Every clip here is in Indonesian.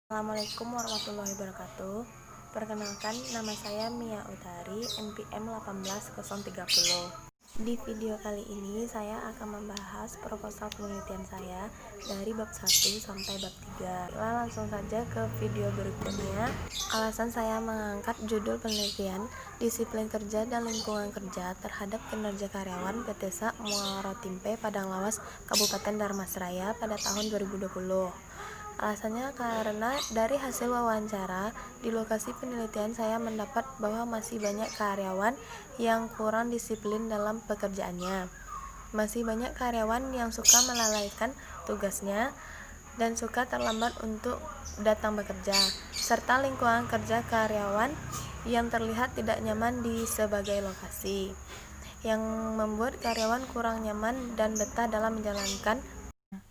Assalamualaikum warahmatullahi wabarakatuh. Perkenalkan, nama saya Mia Utari, NPM 18030. Di video kali ini saya akan membahas proposal penelitian saya dari bab 1 sampai bab 3. Langsung saja ke video berikutnya. Alasan saya mengangkat judul penelitian Disiplin Kerja dan Lingkungan Kerja terhadap Kinerja Karyawan PT SA Muara Timpe Padang Lawas Kabupaten Dharmasraya pada tahun 2020. Alasannya karena dari hasil wawancara di lokasi penelitian saya mendapat bahwa masih banyak karyawan yang kurang disiplin dalam pekerjaannya. Masih banyak karyawan yang suka melalaikan tugasnya dan suka terlambat untuk datang bekerja, serta lingkungan kerja karyawan yang terlihat tidak nyaman di sebagai lokasi, yang membuat karyawan kurang nyaman dan betah dalam menjalankan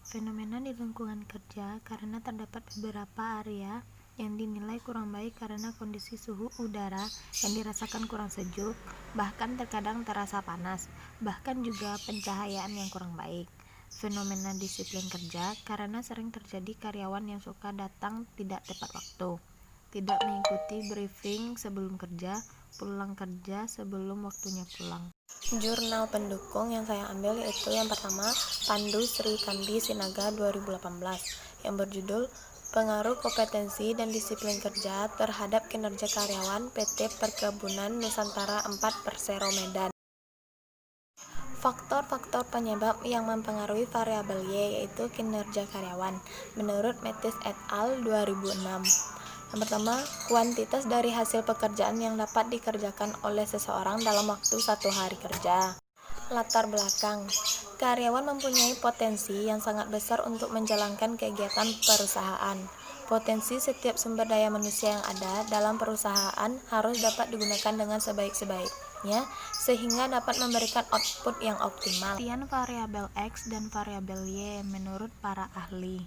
fenomena di lingkungan kerja karena terdapat beberapa area yang dinilai kurang baik karena kondisi suhu udara yang dirasakan kurang sejuk, bahkan terkadang terasa panas, bahkan juga pencahayaan yang kurang baik. Fenomena disiplin kerja karena sering terjadi karyawan yang suka datang tidak tepat waktu, tidak mengikuti briefing sebelum kerja, pulang kerja sebelum waktunya pulang. Jurnal pendukung yang saya ambil yaitu yang pertama Pandu Sri Kandi Sinaga 2018 yang berjudul Pengaruh Kompetensi dan Disiplin Kerja terhadap Kinerja Karyawan PT Perkebunan Nusantara 4 Persero Medan. Faktor-faktor penyebab yang mempengaruhi variabel Y yaitu kinerja karyawan menurut Metis et al. 2006. Yang pertama, kuantitas dari hasil pekerjaan yang dapat dikerjakan oleh seseorang dalam waktu 1 hari kerja. Latar belakang, karyawan mempunyai potensi yang sangat besar untuk menjalankan kegiatan perusahaan. Potensi setiap sumber daya manusia yang ada dalam perusahaan harus dapat digunakan dengan sebaik-baiknya sehingga dapat memberikan output yang optimal. Pengertian variabel X dan variabel Y menurut para ahli.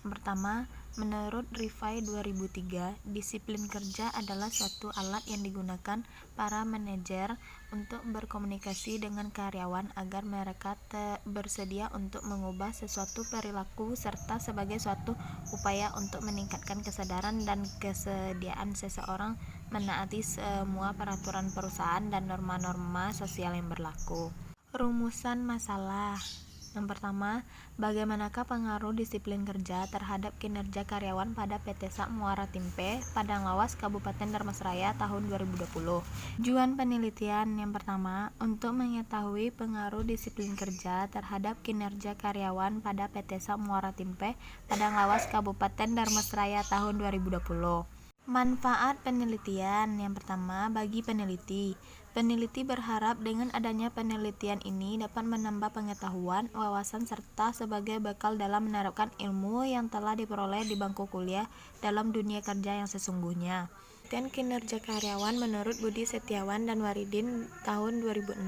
Yang pertama, menurut Rifai 2003, disiplin kerja adalah suatu alat yang digunakan para manajer untuk berkomunikasi dengan karyawan agar mereka bersedia untuk mengubah sesuatu perilaku serta sebagai suatu upaya untuk meningkatkan kesadaran dan kesediaan seseorang menaati semua peraturan perusahaan dan norma-norma sosial yang berlaku. Rumusan masalah. Yang pertama, bagaimanakah pengaruh disiplin kerja terhadap kinerja karyawan pada PT SA Muara Timpe, Padang Lawas, Kabupaten Dharmasraya tahun 2020? Tujuan penelitian yang pertama, untuk mengetahui pengaruh disiplin kerja terhadap kinerja karyawan pada PT SA Muara Timpe, Padang Lawas, Kabupaten Dharmasraya tahun 2020. Manfaat penelitian yang pertama, bagi peneliti. Peneliti berharap dengan adanya penelitian ini dapat menambah pengetahuan, wawasan, serta sebagai bekal dalam menerapkan ilmu yang telah diperoleh di bangku kuliah dalam dunia kerja yang sesungguhnya. Dan kinerja karyawan menurut Budi Setiawan dan Waridin tahun 2006.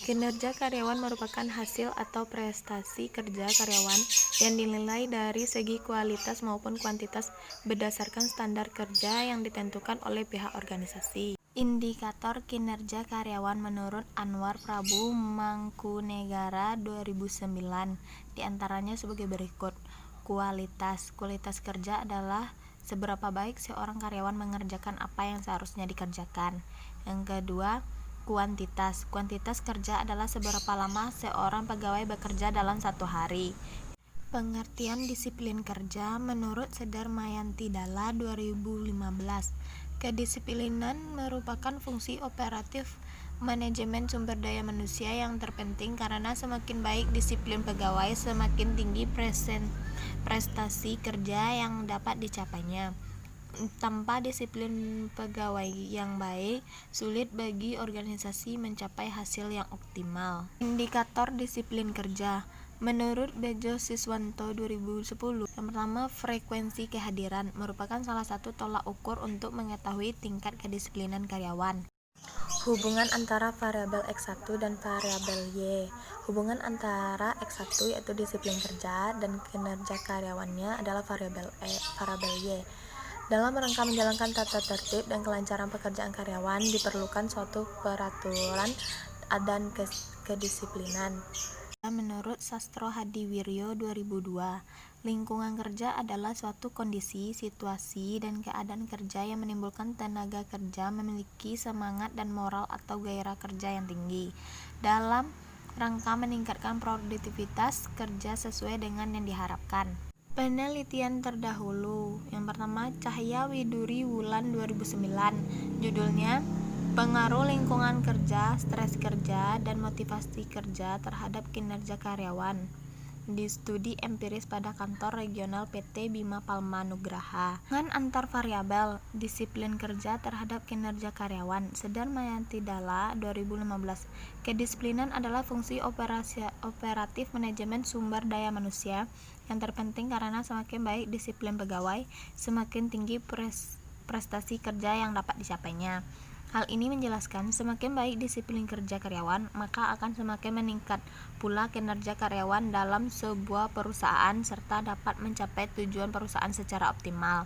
Kinerja karyawan merupakan hasil atau prestasi kerja karyawan yang dinilai dari segi kualitas maupun kuantitas berdasarkan standar kerja yang ditentukan oleh pihak organisasi. Indikator kinerja karyawan menurut Anwar Prabu Mangkunegara 2009 diantaranya sebagai berikut. Kualitas kerja adalah seberapa baik seorang karyawan mengerjakan apa yang seharusnya dikerjakan. Yang kedua, kuantitas kerja adalah seberapa lama seorang pegawai bekerja dalam 1 hari. Pengertian disiplin kerja menurut Sedar Mayanti Dalla 2015. Kedisiplinan merupakan fungsi operatif manajemen sumber daya manusia yang terpenting karena semakin baik disiplin pegawai, semakin tinggi prestasi kerja yang dapat dicapainya. Tanpa disiplin pegawai yang baik, sulit bagi organisasi mencapai hasil yang optimal. Indikator disiplin kerja menurut Bejo Siswanto 2010, yang pertama, frekuensi kehadiran merupakan salah satu tolak ukur untuk mengetahui tingkat kedisiplinan karyawan. Hubungan antara variabel X1 dan variabel Y. Hubungan antara X1 yaitu disiplin kerja dan kinerja karyawannya adalah variabel Y. Dalam rangka menjalankan tata tertib dan kelancaran pekerjaan karyawan diperlukan suatu peraturan dan kedisiplinan. Menurut Sastro Hadiwiryo 2002, lingkungan kerja adalah suatu kondisi, situasi, dan keadaan kerja yang menimbulkan tenaga kerja memiliki semangat dan moral atau gairah kerja yang tinggi dalam rangka meningkatkan produktivitas kerja sesuai dengan yang diharapkan. Penelitian terdahulu yang pertama, Cahya Widuri Wulan 2009, judulnya Pengaruh Lingkungan Kerja, Stres Kerja, dan Motivasi Kerja terhadap Kinerja Karyawan di studi empiris pada kantor regional PT Bima Palma Nugraha. Dengan antar variabel disiplin kerja terhadap kinerja karyawan, Sedar Mayanti Dalla 2015. Kedisiplinan adalah fungsi operatif manajemen sumber daya manusia yang terpenting karena semakin baik disiplin pegawai, semakin tinggi prestasi kerja yang dapat dicapainya. Hal ini menjelaskan semakin baik disiplin kerja karyawan, maka akan semakin meningkat pula kinerja karyawan dalam sebuah perusahaan serta dapat mencapai tujuan perusahaan secara optimal.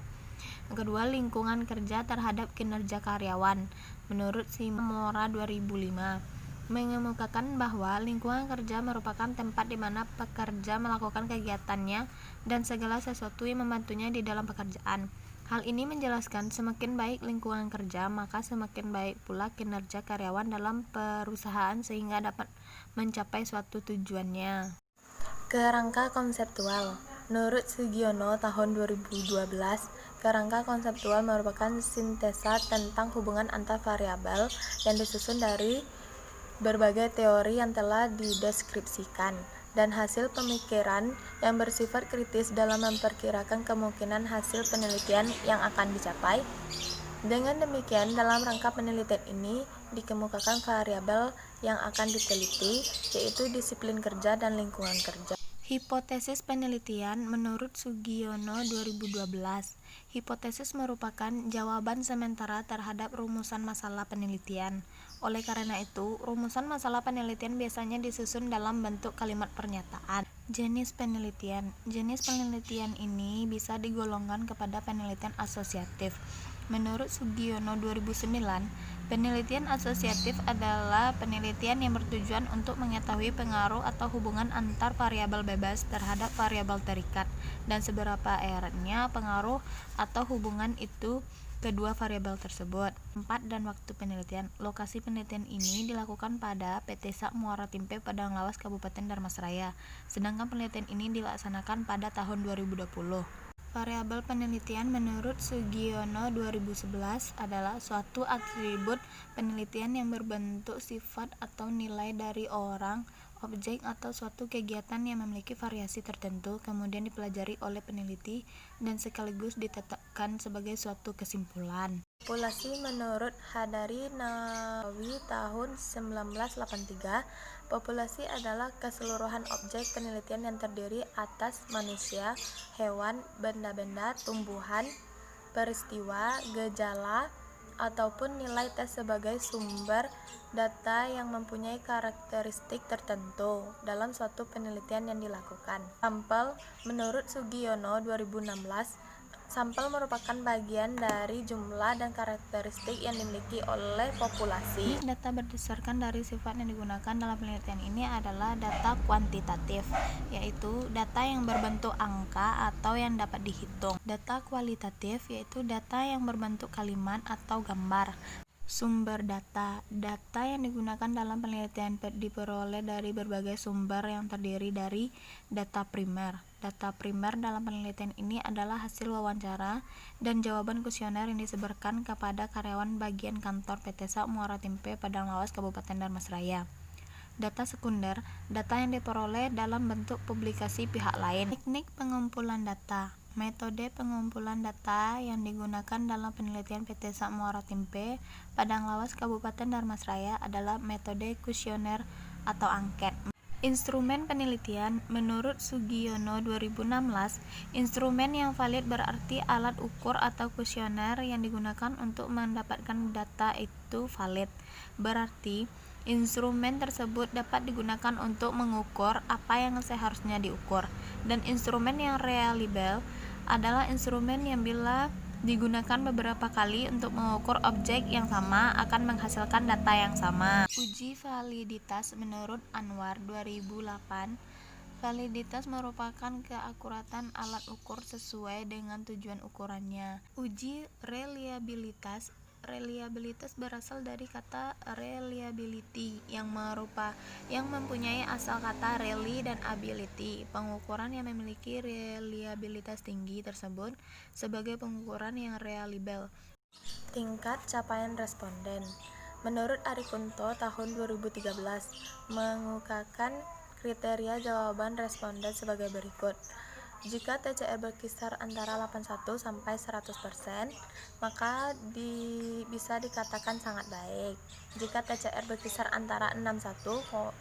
Yang kedua, lingkungan kerja terhadap kinerja karyawan. Menurut Simora 2005, mengemukakan bahwa lingkungan kerja merupakan tempat di mana pekerja melakukan kegiatannya dan segala sesuatu yang membantunya di dalam pekerjaan. Hal ini menjelaskan semakin baik lingkungan kerja, maka semakin baik pula kinerja karyawan dalam perusahaan sehingga dapat mencapai suatu tujuannya. Kerangka konseptual. Menurut Sugiono tahun 2012, kerangka konseptual merupakan sintesa tentang hubungan antar variabel yang disusun dari berbagai teori yang telah dideskripsikan dan hasil pemikiran yang bersifat kritis dalam memperkirakan kemungkinan hasil penelitian yang akan dicapai. Dengan demikian, dalam rangka penelitian ini dikemukakan variabel yang akan diteliti, yaitu disiplin kerja dan lingkungan kerja. Hipotesis penelitian menurut Sugiono 2012. Hipotesis merupakan jawaban sementara terhadap rumusan masalah penelitian. Oleh karena itu, rumusan masalah penelitian biasanya disusun dalam bentuk kalimat pernyataan. Jenis penelitian. Jenis penelitian ini bisa digolongkan kepada penelitian asosiatif. Menurut Sugiono 2009, penelitian asosiatif adalah penelitian yang bertujuan untuk mengetahui pengaruh atau hubungan antar variabel bebas terhadap variabel terikat dan seberapa eratnya pengaruh atau hubungan itu kedua variabel tersebut. Tempat dan waktu penelitian. Lokasi penelitian ini dilakukan pada PT SAK Muara Timpe, Padang Lawas, Kabupaten Dharmasraya. Sedangkan penelitian ini dilaksanakan pada tahun 2020. Variabel penelitian menurut Sugiono 2011 adalah suatu atribut penelitian yang berbentuk sifat atau nilai dari orang, objek, atau suatu kegiatan yang memiliki variasi tertentu, kemudian dipelajari oleh peneliti dan sekaligus ditetapkan sebagai suatu kesimpulan. Populasi menurut Hadari Nawawi tahun 1983, populasi adalah keseluruhan objek penelitian yang terdiri atas manusia, hewan, benda-benda, tumbuhan, peristiwa, gejala, ataupun nilai tes sebagai sumber data yang mempunyai karakteristik tertentu dalam suatu penelitian yang dilakukan. Sampel menurut Sugiono 2016, sampel merupakan bagian dari jumlah dan karakteristik yang dimiliki oleh populasi. Data berdasarkan dari sifat yang digunakan dalam penelitian ini adalah data kuantitatif, yaitu data yang berbentuk angka atau yang dapat dihitung. Data kualitatif yaitu data yang berbentuk kalimat atau gambar. Sumber data. Data yang digunakan dalam penelitian diperoleh dari berbagai sumber yang terdiri dari data primer. Data primer dalam penelitian ini adalah hasil wawancara dan jawaban kuesioner yang disebarkan kepada karyawan bagian kantor PT SAK Muara Timpe, Padang Lawas, Kabupaten Dharmasraya. Data sekunder, data yang diperoleh dalam bentuk publikasi pihak lain. Teknik pengumpulan data. Metode pengumpulan data yang digunakan dalam penelitian PT SAK Muara Timpe, Padang Lawas, Kabupaten Dharmasraya adalah metode kuesioner atau angket. Instrumen penelitian menurut Sugiono 2016, instrumen yang valid berarti alat ukur atau kuesioner yang digunakan untuk mendapatkan data itu valid. Berarti instrumen tersebut dapat digunakan untuk mengukur apa yang seharusnya diukur. Dan instrumen yang reliable adalah instrumen yang bila digunakan beberapa kali untuk mengukur objek yang sama akan menghasilkan data yang sama. Uji validitas menurut Anwar 2008. Validitas merupakan keakuratan alat ukur sesuai dengan tujuan ukurannya. Uji reliabilitas. Reliabilitas berasal dari kata reliability yang mempunyai asal kata rely dan ability. Pengukuran yang memiliki reliabilitas tinggi tersebut sebagai pengukuran yang reliable. Tingkat capaian responden. Menurut Arikunto tahun 2013 mengukakan kriteria jawaban responden sebagai berikut. Jika TCR berkisar antara 81 sampai 100%, maka bisa dikatakan sangat baik. Jika TCR berkisar antara 61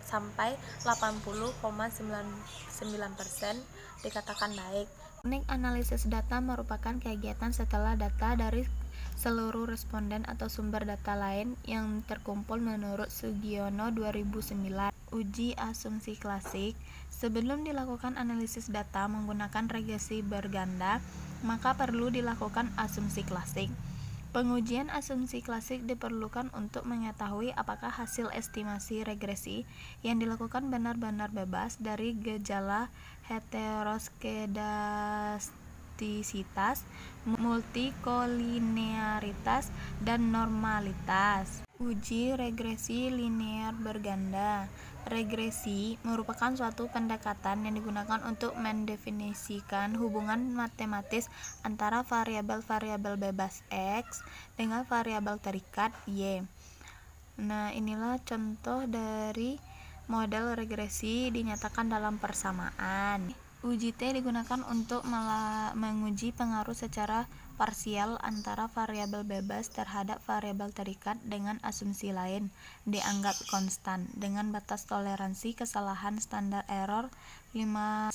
sampai 80,99%, dikatakan baik. Teknik analisis data merupakan kegiatan setelah data dari seluruh responden atau sumber data lain yang terkumpul menurut Sugiono 2009. Uji asumsi klasik. Sebelum dilakukan analisis data menggunakan regresi berganda, maka perlu dilakukan asumsi klasik. Pengujian asumsi klasik diperlukan untuk mengetahui apakah hasil estimasi regresi yang dilakukan benar-benar bebas dari gejala heteroskedastisitas, multikolinearitas, dan normalitas. Uji regresi linear berganda. Regresi merupakan suatu pendekatan yang digunakan untuk mendefinisikan hubungan matematis antara variabel-variabel bebas X dengan variabel terikat Y. Nah, inilah contoh dari model regresi dinyatakan dalam persamaan. Uji T digunakan untuk menguji pengaruh secara parsial antara variabel bebas terhadap variabel terikat dengan asumsi lain dianggap konstan dengan batas toleransi kesalahan standar error 5%.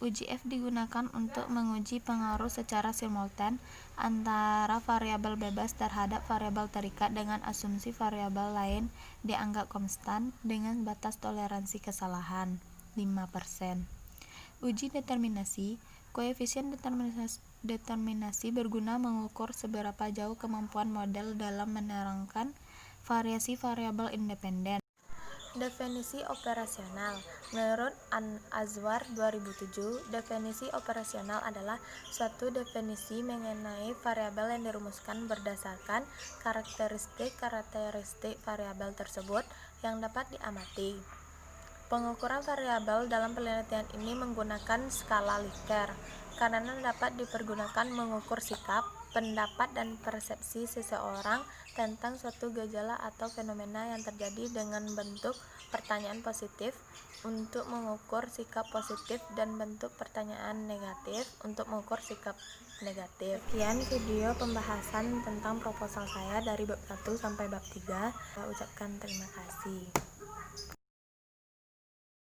Uji F digunakan untuk menguji pengaruh secara simultan antara variabel bebas terhadap variabel terikat dengan asumsi variabel lain dianggap konstan dengan batas toleransi kesalahan 5%. Uji determinasi. Koefisien determinasi berguna mengukur seberapa jauh kemampuan model dalam menerangkan variasi variabel independen. Definisi operasional. Menurut Azwar 2007, definisi operasional adalah suatu definisi mengenai variabel yang dirumuskan berdasarkan karakteristik variabel tersebut yang dapat diamati. Pengukuran variabel dalam penelitian ini menggunakan skala Likert karena dapat dipergunakan mengukur sikap, pendapat, dan persepsi seseorang tentang suatu gejala atau fenomena yang terjadi dengan bentuk pertanyaan positif untuk mengukur sikap positif dan bentuk pertanyaan negatif untuk mengukur sikap negatif. Sekian video pembahasan tentang proposal saya dari bab 1 sampai bab 3. Saya ucapkan terima kasih.